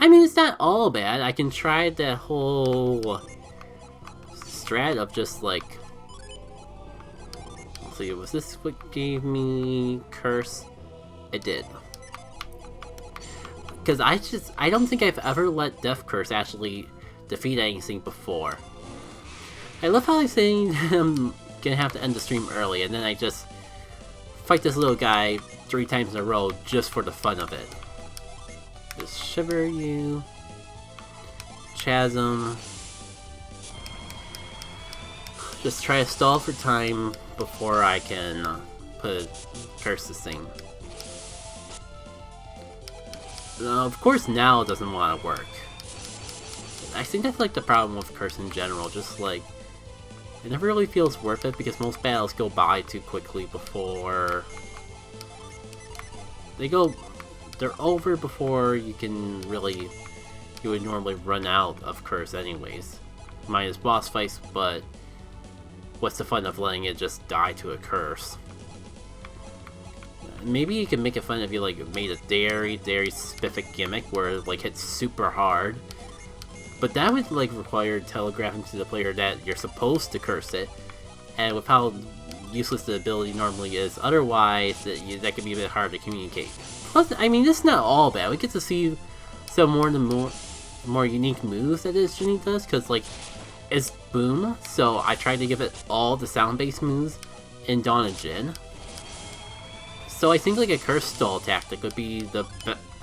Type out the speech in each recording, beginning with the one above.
I mean, it's not all bad. I can try that whole strat of just like... Let's see, was this what gave me curse? It did. Because I don't think I've ever let Death Curse actually defeat anything before. I love how I say I'm gonna have to end the stream early, and then I just fight this little guy 3 times in a row just for the fun of it. Just shiver you. Chasm. Just try to stall for time before I can curse this thing. Of course now it doesn't want to work. I think that's like the problem with curse in general, just like it never really feels worth it because most battles go by too quickly before they're over before you would normally run out of curse anyways. Minus boss fights, but what's the fun of letting it just die to a curse? Maybe you can make it fun if you like made a very specific gimmick where it like hits super hard. But that would like require telegraphing to the player that you're supposed to curse it, and with how useless the ability normally is, otherwise that could be a bit hard to communicate. Plus, I mean, this is not all bad. We get to see some more unique moves that this Djinn does, because like it's boom. So I tried to give it all the sound-based moves in Dawn of Djinn. So I think like a curse stall tactic would be the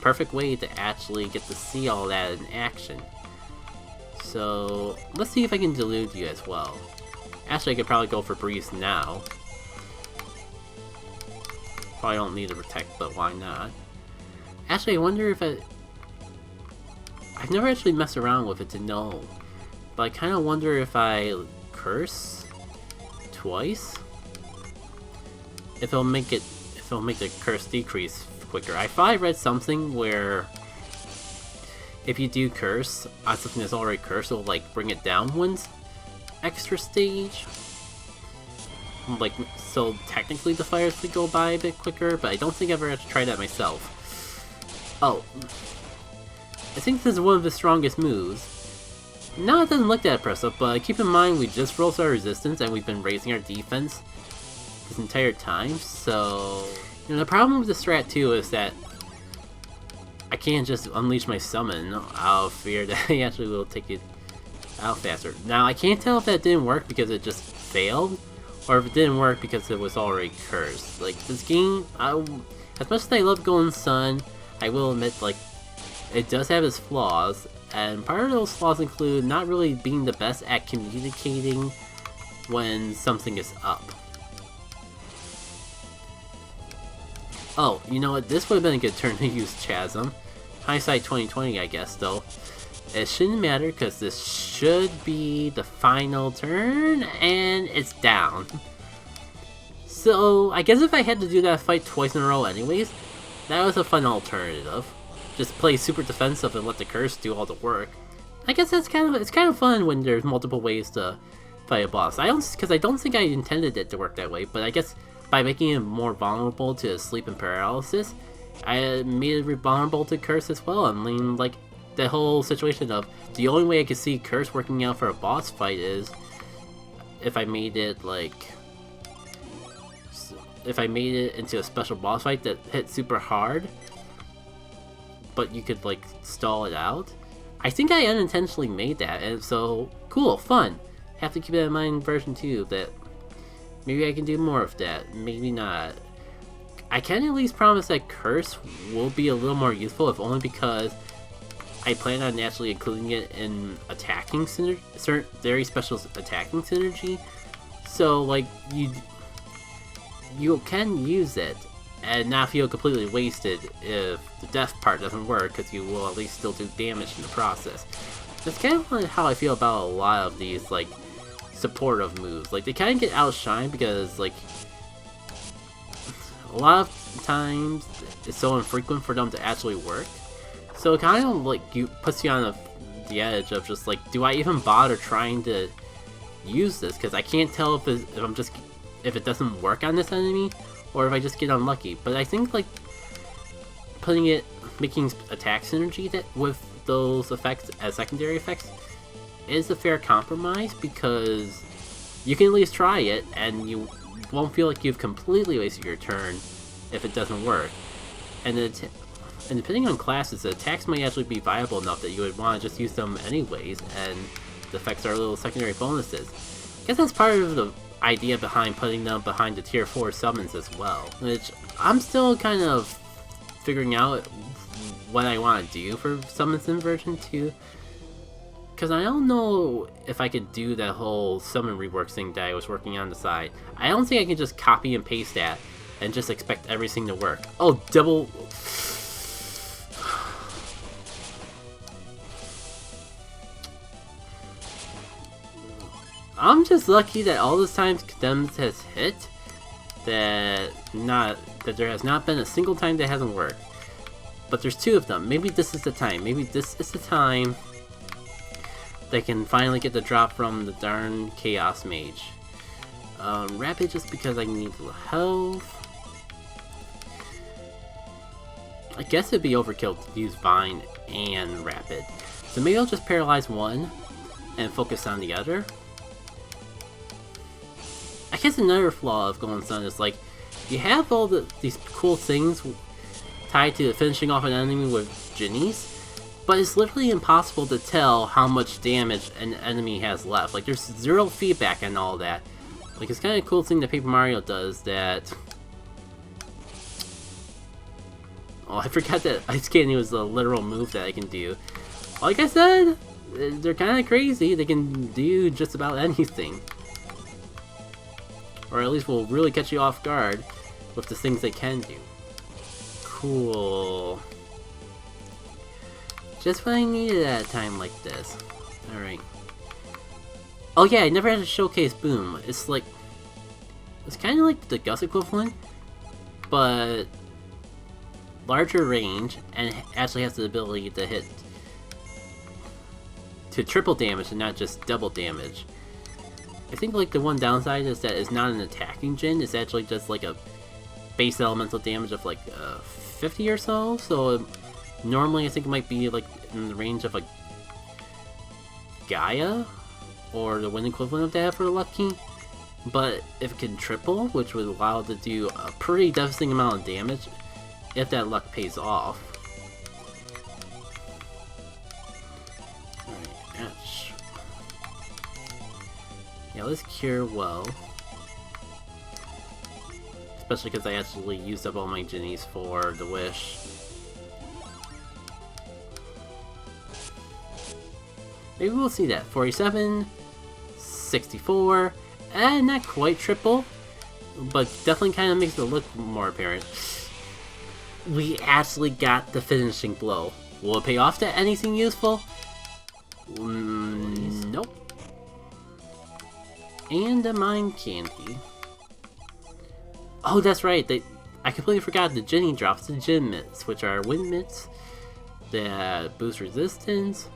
perfect way to actually get to see all that in action. So let's see if I can delude you as well. Actually, I could probably go for Breeze now. Probably don't need to protect, but why not? Actually, I wonder if I've never actually messed around with it to know. But I kind of wonder if I curse twice, if it'll make the curse decrease quicker. I thought I read something where if you do curse on something that's already cursed, it'll like bring it down one extra stage. Like, so technically the fires would go by a bit quicker, but I don't think I've ever had to try that myself. Oh, I think this is one of the strongest moves. Now it doesn't look that impressive, but keep in mind we just rolled our resistance and we've been raising our defense this entire time, so... You know, the problem with the strat too is that I can't just unleash my summon out of fear that he actually will take it out faster. Now, I can't tell if that didn't work because it just failed, or if it didn't work because it was already cursed. Like, this game, as much as I love Golden Sun, I will admit, like, it does have its flaws, and part of those flaws include not really being the best at communicating when something is up. Oh, you know what, this would have been a good turn to use Chasm. Hindsight 2020, I guess, though. It shouldn't matter, because this should be the final turn, and it's down. So, I guess if I had to do that fight twice in a row anyways, that was a fun alternative. Just play super defensive and let the curse do all the work. I guess it's kind of fun when there's multiple ways to fight a boss. Because I don't think I intended it to work that way, but I guess by making it more vulnerable to sleep and paralysis, I made it vulnerable to curse as well. I mean, like, the whole situation of the only way I could see curse working out for a boss fight is if I made it into a special boss fight that hit super hard, but you could like stall it out. I think I unintentionally made that, and so cool, fun. Have to keep that in mind in version 2 that maybe I can do more of that, maybe not. I can at least promise that curse will be a little more useful, if only because I plan on naturally including it in attacking synergy, certain very special attacking synergy. So like you can use it and not feel completely wasted if the death part doesn't work, because you will at least still do damage in the process. That's kind of how I feel about a lot of these like supportive moves. Like, they kind of get outshined because like a lot of times it's so infrequent for them to actually work. So it kind of like puts you on the edge of just like, do I even bother trying to use this? Because I can't tell if it doesn't work on this enemy, or if I just get unlucky. But I think like making attack synergy that with those effects as secondary effects is a fair compromise, because you can at least try it and you won't feel like you've completely wasted your turn if it doesn't work. And depending on classes, the attacks might actually be viable enough that you would want to just use them anyways, and the effects are little secondary bonuses. I guess that's part of the idea behind putting them behind the tier 4 summons as well, which I'm still kind of figuring out what I want to do for summons in version 2, because I don't know if I could do that whole summon rework thing that I was working on the side. I don't think I can just copy and paste that and just expect everything to work. Oh, double... I'm just lucky that all those times Condemned has hit, that there has not been a single time that hasn't worked. But there's 2 of them. Maybe this is the time. Maybe this is the time they can finally get the drop from the darn Chaos Mage. Rapid just because I need a little health. I guess it'd be overkill to use Vine and Rapid. So maybe I'll just paralyze one and focus on the other. I guess another flaw of Golden Sun is, like, you have all these cool things tied to finishing off an enemy with Djinnis, but it's literally impossible to tell how much damage an enemy has left. Like, there's 0 feedback on all that. Like, it's kind of a cool thing that Paper Mario does that... Oh, I forgot that Ice Candy was a literal move that I can do. Like I said, they're kind of crazy. They can do just about anything. Or at least will really catch you off guard with the things they can do. Cool. Just what I needed at a time like this. Alright. Oh yeah, I never had to showcase Boom. It's like... It's kind of like the Gus equivalent, but... larger range, and actually has the ability to hit... to triple damage and not just double damage. I think like the one downside is that it's not an attacking Djinn, it's actually just like a base elemental damage of like 50 or so, so normally I think it might be like in the range of like Gaia, or the wind equivalent of that for Lucky, but if it can triple, which would allow it to do a pretty devastating amount of damage, if that luck pays off. Alright, ouch. Yeah, let's cure well. Especially because I actually used up all my Djinnis for the wish. Maybe we'll see that. 47, 64, and not quite triple, but definitely kind of makes it look more apparent. We actually got the finishing blow. Will it pay off to anything useful? Nope. And a Mind Candy. Oh, that's right. I completely forgot the Djinni drops the Djinn Mitts, which are Wind Mitts that boost resistance.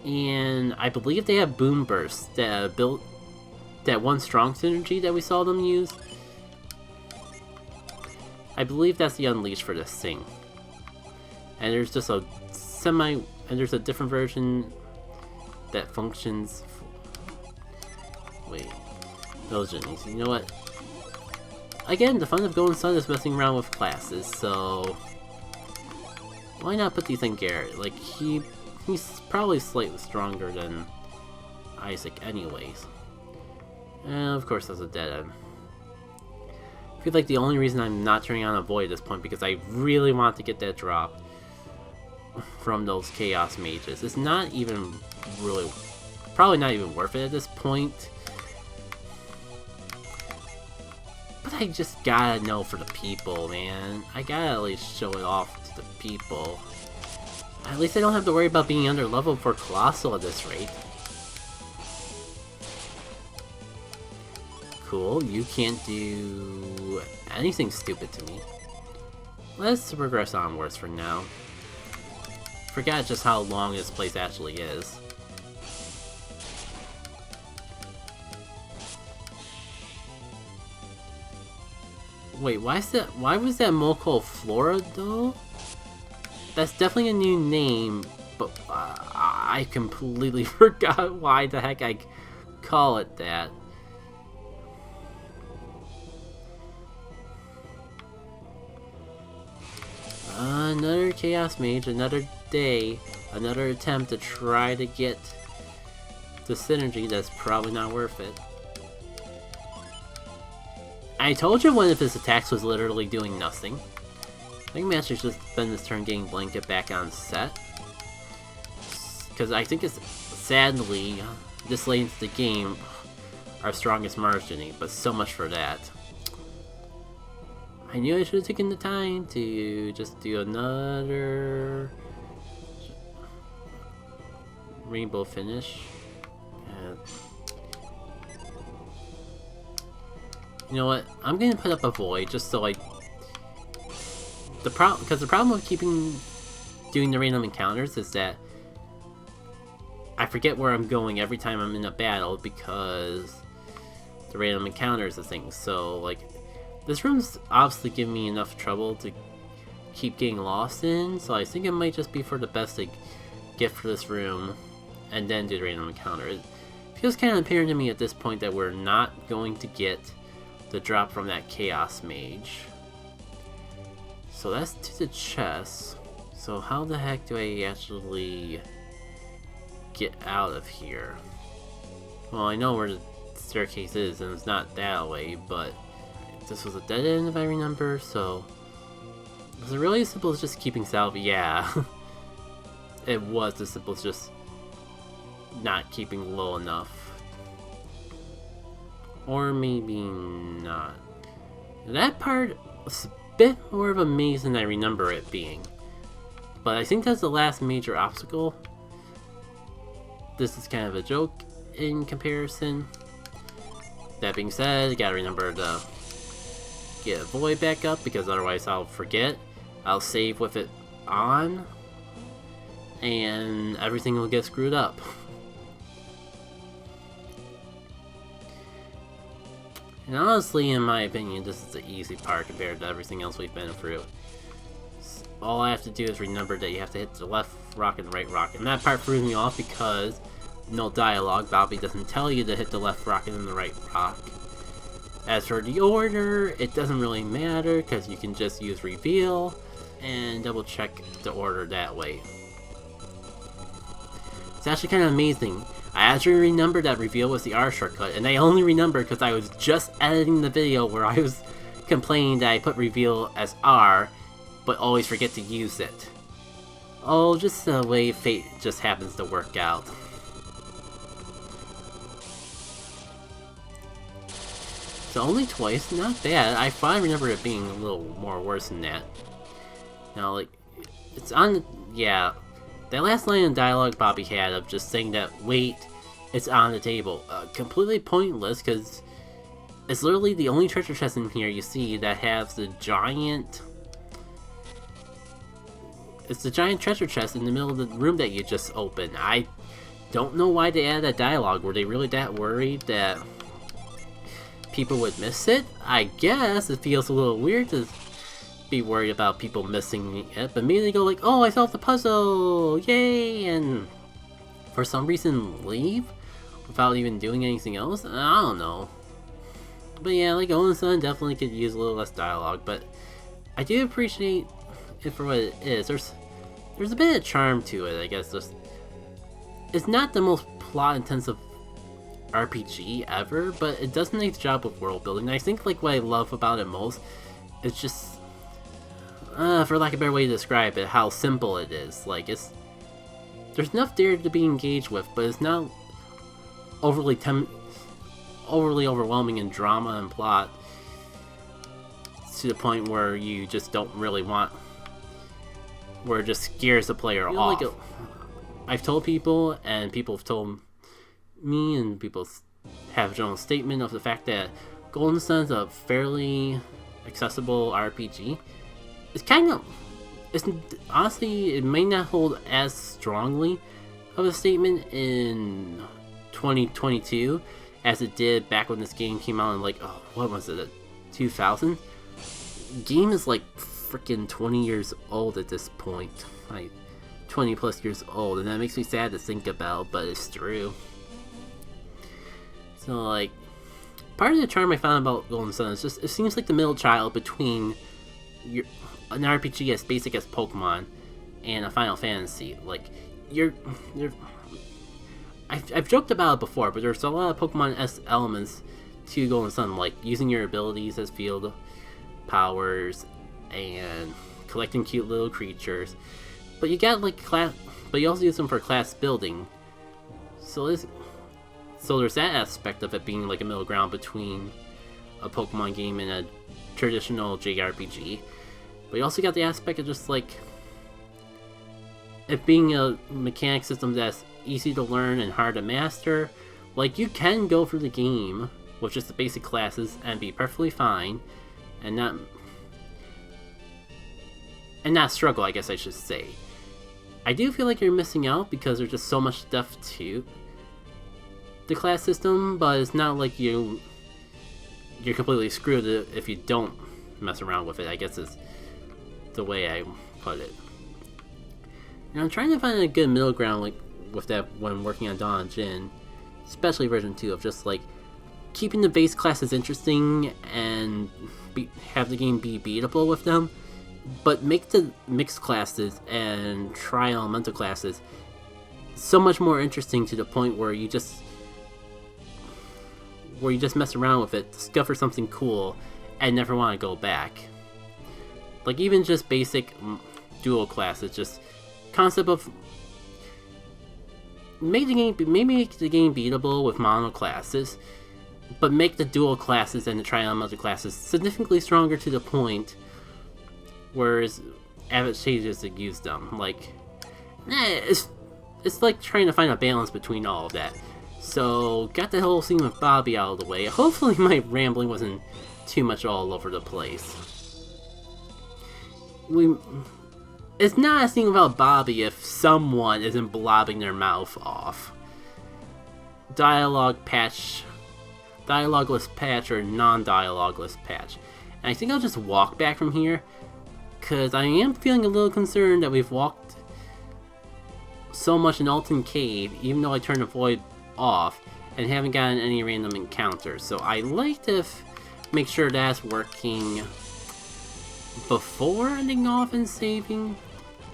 And I believe they have Boom Bursts that built that one strong synergy that we saw them use. I believe that's the Unleash for this thing. And there's just a and there's a different version that functions. Wait, those Djinnis. You know what? Again, the fun of Golden Sun is messing around with classes, so why not put these in Garrett? Like, he's probably slightly stronger than Isaac anyways. And of course that's a dead end. I feel like the only reason I'm not turning on a Void at this point because I really want to get that drop from those Chaos Mages. It's not even really, probably not even worth it at this point. But I just gotta know for the people, man. I gotta at least show it off to the people. At least I don't have to worry about being under leveled for Colossal at this rate. Cool, you can't do anything stupid to me. Let's regress onwards for now. Forgot just how long this place actually is. Wait, why was that mole called Flora, though? That's definitely a new name, but I completely forgot why the heck I call it that. Another Chaos Mage, another day, another attempt to try to get the synergy that's probably not worth it. I told you one of his attacks was literally doing nothing. I think Master's just spend this turn getting Blanket back on set. Because I think it's, sadly, this late into the game, our strongest Marginy, but so much for that. I knew I should have taken the time to just do another rainbow finish. You know what? I'm gonna put up a void just so the problem with doing the random encounters is that I forget where I'm going every time I'm in a battle because the random encounters and things. So like, this room's obviously giving me enough trouble to keep getting lost in. So I think it might just be for the best to get for this room and then do the random encounter. It feels kind of apparent to me at this point that we're not going to get the drop from that Chaos Mage. So that's to the chest. So how the heck do I actually get out of here? Well, I know where the staircase is and it's not that way, but this was a dead end if I remember, so was it really as simple as just keeping salve? Yeah. It was as simple as just not keeping low enough. Or maybe not. That part was a bit more of a maze than I remember it being. But I think that's the last major obstacle. This is kind of a joke in comparison. That being said, you gotta remember to get a void back up because otherwise I'll forget. I'll save with it on. And everything will get screwed up. And honestly, in my opinion, this is the easy part compared to everything else we've been through. All I have to do is remember that you have to hit the left rock and the right rock. And that part threw me off because no dialogue. Bobby doesn't tell you to hit the left rocket and the right rock. As for the order, it doesn't really matter because you can just use reveal and double check the order that way. It's actually kind of amazing. I actually remembered that reveal was the R shortcut, and I only remembered because I was just editing the video where I was complaining that I put reveal as R, but always forget to use it. Oh, just the way fate just happens to work out. So only twice, not bad. I finally remember it being a little more worse than that. Now, like, it's on, yeah. That last line of dialogue Bobby had of just saying that, wait, it's on the table. Completely pointless, because it's literally the only treasure chest in here you see that has the giant... It's the giant treasure chest in the middle of the room that you just opened. I don't know why they added that dialogue. Were they really that worried that people would miss it? I guess it feels a little weird to be worried about people missing it, but maybe they go like, oh, I solved the puzzle, yay, and for some reason leave without even doing anything else. I don't know. But yeah, like Golden Sun definitely could use a little less dialogue, but I do appreciate it for what it is. There's a bit of charm to it, I guess. It's not the most plot intensive RPG ever, but it does a nice job of world building. I think like what I love about it most is just, for lack of a better way to describe it, how simple it is. Like, there's enough there to be engaged with, but it's not overly overwhelming in drama and plot to the point where you just don't really want, where it just scares the player off. Like I've told people, and people have told me, and people have a general statement of the fact that Golden Sun's a fairly accessible RPG. It's kind of, honestly, it may not hold as strongly of a statement in 2022 as it did back when this game came out in like, oh, what was it, 2000? game is like freaking 20 years old at this point. Like 20 plus years old, and that makes me sad to think about, but it's true. So like, part of the charm I found about Golden Sun is just it seems like the middle child between an RPG as basic as Pokemon and a Final Fantasy. Like I've joked about it before, but there's a lot of Pokemon-esque elements to Golden Sun, like using your abilities as field powers and collecting cute little creatures. But you got like but you also use them for class building. So there's that aspect of it being like a middle ground between a Pokemon game and a traditional JRPG. But you also got the aspect of just like it being a mechanic system that's easy to learn and hard to master. Like, you can go through the game with just the basic classes and be perfectly fine and not struggle, I guess I should say. I do feel like you're missing out because there's just so much stuff to the class system, but it's not like you're completely screwed if you don't mess around with it, I guess is the way I put it. And I'm trying to find a good middle ground like with that when working on Dawn of Djinn, especially version 2, of just like keeping the base classes interesting and have the game be beatable with them, but make the mixed classes and tri-elemental classes so much more interesting to the point where you just mess around with it, discover something cool, and never want to go back. Like even just basic dual classes, just concept of maybe make the game beatable with mono classes, but make the dual classes and the tri-elemental classes significantly stronger to the point where it's advantageous to use them. Like, it's like trying to find a balance between all of that. So, got the whole scene with Bobby out of the way. Hopefully my rambling wasn't too much all over the place. It's not a thing about Bobby if someone isn't blobbing their mouth off. Dialogueless patch or non-dialogueless patch. And I think I'll just walk back from here, because I am feeling a little concerned that we've walked so much in Altmiller Cave, even though I turned the void off, and haven't gotten any random encounters. So I like to make sure that's working before ending off and saving.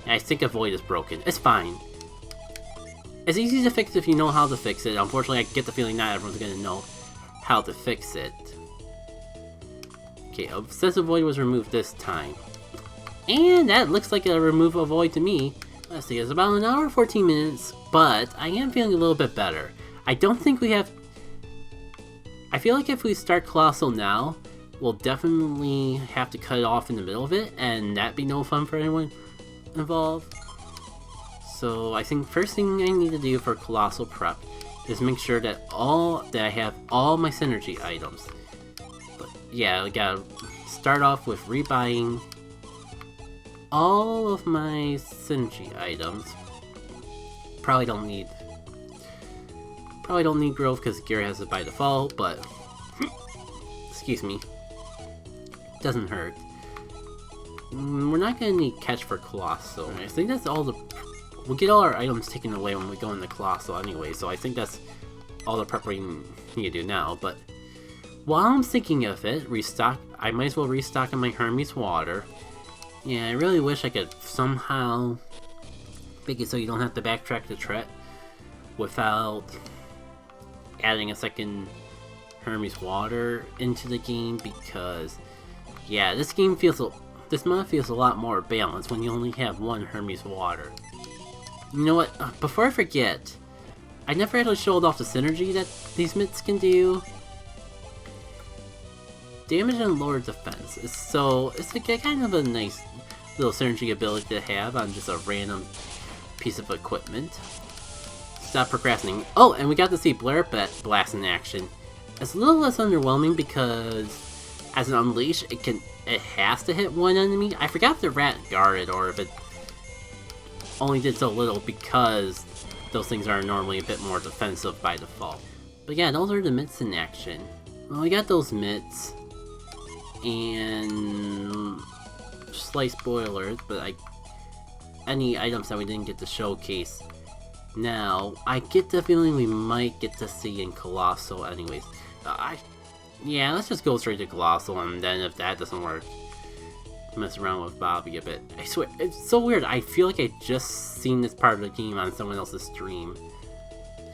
I think a void is broken. It's fine. It's easy to fix if you know how to fix it. Unfortunately, I get the feeling not everyone's gonna know how to fix it. Okay, obsessive void was removed this time. And that looks like a remove a void to me. Let's see, it's about an hour and 14 minutes, but I am feeling a little bit better. I don't think we have... I feel like if we start Colossal now, we'll definitely have to cut it off in the middle of it, and that'd be no fun for anyone involved. So I think first thing I need to do for Colossal prep is make sure that I have all my synergy items. But yeah, I gotta start off with rebuying all of my synergy items. Probably don't need growth because Gary has it by default, but excuse me, doesn't hurt. We're not gonna need catch for Colossal. I think that's all we'll get all our items taken away when we go into Colossal anyway, so I think that's all the prep we need to do now. But while I'm thinking of it, I might as well restock on my Hermes water. Yeah, I really wish I could somehow make it so you don't have to backtrack the Tret without adding a second Hermes water into the game, because yeah, this mod feels a lot more balanced when you only have one Hermes water. You know what, before I forget, I never actually showed off the synergy that these mitts can do. Damage and lower defense. It's like a kind of a nice little synergy ability to have on just a random piece of equipment. Stop procrastinating. Oh, and we got to see Blare Blast in action. It's a little less underwhelming because as an Unleash, it has to hit one enemy. I forgot if the rat guarded or if it only did so little because those things are normally a bit more defensive by default. But yeah, those are the mitts in action. Well, we got those mitts. and slight spoilers, but any items that we didn't get to showcase. Now, I get the feeling we might get to see in Colossal anyways. Yeah, let's just go straight to Colossal, and then if that doesn't work, mess around with Bobby a bit. I swear, it's so weird. I feel like I just seen this part of the game on someone else's stream.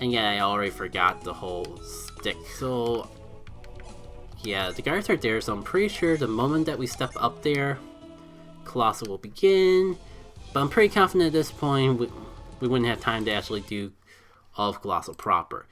And yeah, I already forgot the whole stick. So, yeah, the guards are there, so I'm pretty sure the moment that we step up there, Colossal will begin. But I'm pretty confident at this point we wouldn't have time to actually do all of Colossal proper.